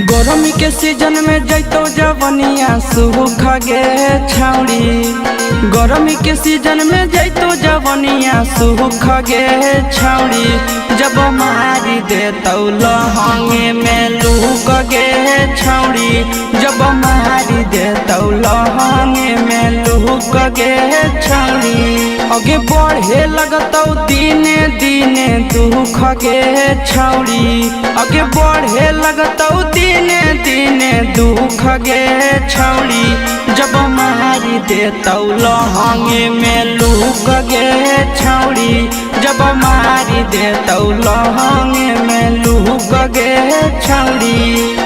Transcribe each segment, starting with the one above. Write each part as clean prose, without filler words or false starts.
गरमी के सीजन में जैतो जवनिया सूख गे छौड़ी। गरमी के सीजन में जैतो जवनिया सूख गे छौड़ी। जब मारी देतौ लहंगे में लूक गे छौड़ी। जब मारी देतौ लहंगे में लूक गे छौड़ी। आगे बढ़े लगतौ दिने दिने दुख गे छौड़ी। आगे बढ़े लगतौ दिने दिने दुख गे छौड़ी। जब मारी देतौ लहंगे में लूक गे छौड़ी। जब मारी देतौ लहंगे में लूक गे छौड़ी।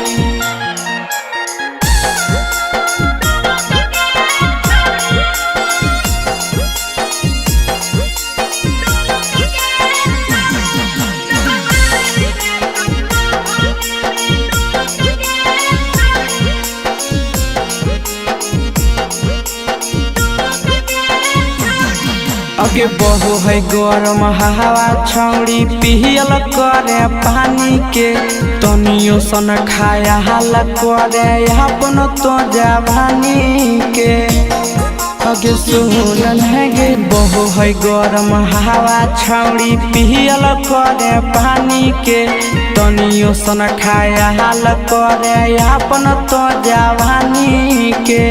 आगे बहु है गरम हवा छौड़ी पियल करे पानी के। तनियो सन खाया हाल करे अपन तो जवानी के। आगे सुनन है गे बहु है गरम हवा छौड़ी पियल करे पानी के। तनियो सन खाया हाल करे अपन तो जवानी के।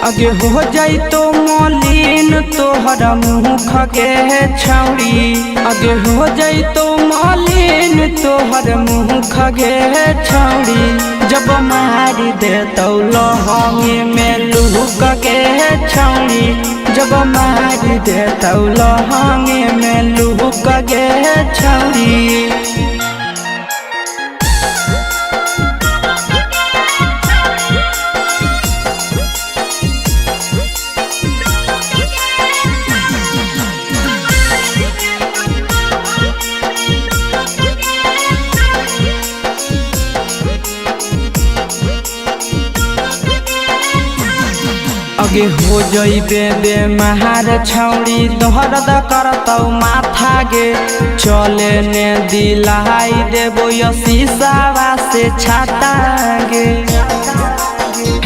आगे हो जाई तो मलिन तोहर मुख गे छौड़ी। आगे हो जाई तो मलिन तोहर मुख गे छौड़ी। जब मारी देतौ लहंगे में लूक गे छौड़ी। जब मारी देतौ लहंगे में लूक गे छौड़ी। आगे हो जइबे बेमार छौड़ी दर्द करतौ माथा गे। चले ने दिलाई देबो शीशावा से छाता गे।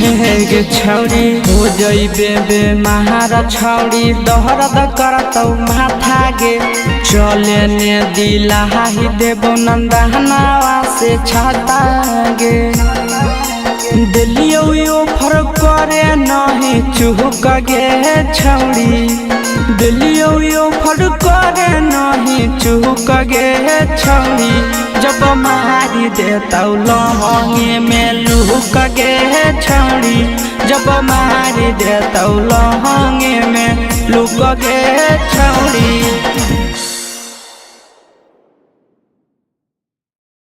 हे गे छौड़ी हो जइबे बेमार छौड़ी दर्द करतौ माथा गे। चले ने दिलाई देबो नंदहनावा से छाता गे। दिलियो ऑफर करे नहीं चुक गे छौड़ी। दिलियो ऑफर करे नहीं चुक गे छौड़ी। जब मारी देतौ लहंगे में लूक गे छौड़ी। जब मारी देतौ लहंगे में लूक गे छौड़ी।